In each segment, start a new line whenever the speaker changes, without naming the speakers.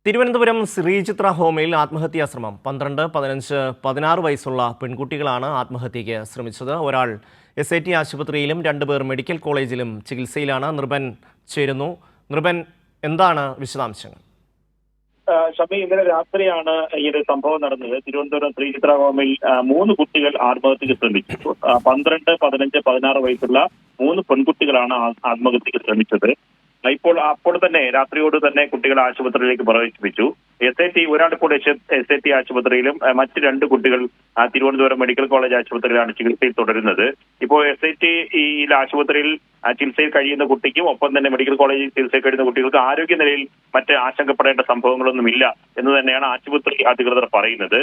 തിരുവനന്തപുരം ശ്രീചിത്ര ഹോമിൽ ആത്മഹത്യാശ്രമം 12, 15, 16 വയസ്സുള്ള പെൺകുട്ടികളാണ് ആത്മഹത്യയ്ക്ക് ശ്രമിച്ചത്. ഒരാൾ SAT ആശുപത്രിയിലും 2 പേർ മെഡിക്കൽ കോളേജിലും ചികിത്സയിലാണ്. നിർബൻ ചേരുന്നു. നിർബൻ, എന്താണ് വിശദാംശങ്ങൾ?
ഷമി, ഇന്നലെ രാത്രിയാണ് ഈ ഒരു സംഭവം നടന്നത്. തിരുവനന്തപുരം ശ്രീചിത്ര ഹോമിൽ 3 കുട്ടികൾ ആത്മഹത്യക്ക് ശ്രമിച്ചു. 12, 15, 16 വയസ്സുള്ള 3 പെൺകുട്ടികളാണ് ആത്മഹത്യക്ക് ശ്രമിച്ചത്. അപ്പോൾ തന്നെ രാത്രിയോട് തന്നെ കുട്ടികളെ ആശുപത്രിയിലേക്ക് പ്രവേശിപ്പിച്ചു. SAT ഒരാൾ കൂടെ SAT ആശുപത്രിയിലും മറ്റ് 2 കുട്ടികൾ തിരുവനന്തപുരം മെഡിക്കൽ കോളേജ് ആശുപത്രിയിലാണ് ചികിത്സയിൽ തുടരുന്നത്. ഇപ്പോൾ SAT ആശുപത്രിയിൽ ചികിത്സയിൽ കഴിയുന്ന കുട്ടിക്കും ഒപ്പം തന്നെ മെഡിക്കൽ കോളേജിൽ ചികിത്സയിൽ കഴിയുന്ന കുട്ടികൾക്ക് ആരോഗ്യനിലയിൽ മറ്റ് ആശങ്കപ്പെടേണ്ട സംഭവങ്ങളൊന്നുമില്ല എന്ന് തന്നെയാണ് ആശുപത്രി അധികൃതർ പറയുന്നത്.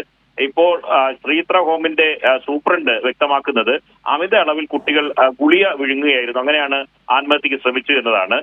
ഇപ്പോൾ ശ്രീചിത്ര ഹോമിന്റെ സൂപ്രണ്ട് വ്യക്തമാക്കുന്നത് അമിത അളവിൽ കുട്ടികൾ ഗുളിക വിഴുങ്ങുകയായിരുന്നു, അങ്ങനെയാണ് ആത്മഹത്യക്ക് ശ്രമിച്ചു എന്നതാണ്.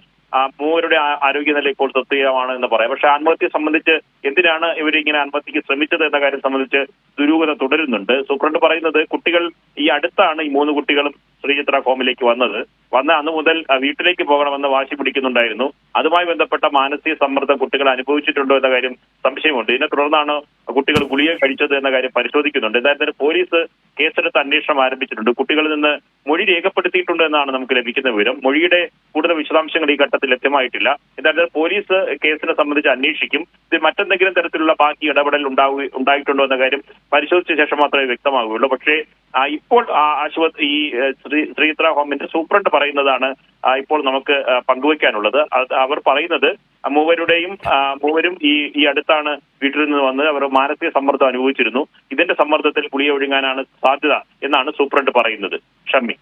മൂവരുടെ ആരോഗ്യനില ഇപ്പോൾ തൃപ്തികരമാണ് എന്ന് പറയാം. പക്ഷെ ആത്മഹത്യയെ സംബന്ധിച്ച് എന്തിനാണ് ഇവരിങ്ങനെ ആത്മഹത്യക്ക് ശ്രമിച്ചത് എന്ന കാര്യം സംബന്ധിച്ച് ദുരൂഹത തുടരുന്നുണ്ട്. സൂപ്രണ്ട് പറയുന്നത് കുട്ടികൾ ഈ അടുത്താണ് ഈ 3 കുട്ടികളും ശ്രീചിത്ര ഹോമിലേക്ക് വന്നത്. അന്ന് മുതൽ വീട്ടിലേക്ക് പോകണമെന്ന് വാശി പിടിക്കുന്നുണ്ടായിരുന്നു. അതുമായി ബന്ധപ്പെട്ട മാനസിക സമ്മർദ്ദം കുട്ടികൾ അനുഭവിച്ചിട്ടുണ്ടോ എന്ന കാര്യം സംശയമുണ്ട്. ഇതിനെ തുടർന്നാണ് കുട്ടികൾ ഗുളിക കഴിച്ചത് എന്ന കാര്യം പരിശോധിക്കുന്നുണ്ട്. എന്തായാലും പോലീസ് കേസെടുത്ത് അന്വേഷണം ആരംഭിച്ചിട്ടുണ്ട്. കുട്ടികളിൽ നിന്ന് മൊഴി രേഖപ്പെടുത്തിയിട്ടുണ്ട് എന്നാണ് നമുക്ക് ലഭിക്കുന്ന വിവരം. മൊഴിയുടെ കൂടുതൽ വിശദാംശങ്ങൾ ഈ ഘട്ടത്തിൽ ലഭ്യമായിട്ടില്ല. എന്തായാലും പോലീസ് കേസിനെ സംബന്ധിച്ച് അന്വേഷിക്കും. ഇത് മറ്റെന്തെങ്കിലും തരത്തിലുള്ള ബാക്കി ഇടപെടൽ ഉണ്ടായിട്ടുണ്ടോ എന്ന കാര്യം പരിശോധിച്ച ശേഷം മാത്രമേ വ്യക്തമാകുകയുള്ളൂ. പക്ഷേ ഇപ്പോൾ ആശുപത്രി ശ്രീചിത്ര ഹോമിന്റെ സൂപ്രണ്ട് പറയുന്നതാണ് ഇപ്പോൾ നമുക്ക് പങ്കുവയ്ക്കാനുള്ളത്. അവർ പറയുന്നത് മൂവരും ഈ അടുത്താണ് വീട്ടിൽ നിന്ന് വന്ന് അവർ മാനസിക സമ്മർദ്ദം അനുഭവിച്ചിരുന്നു. ഇതിന്റെ സമ്മർദ്ദത്തിൽ ഗുളിക ഒഴുങ്ങാനാണ് സാധ്യത എന്നാണ് സൂപ്രണ്ട് പറയുന്നത്. ഷമ്മി.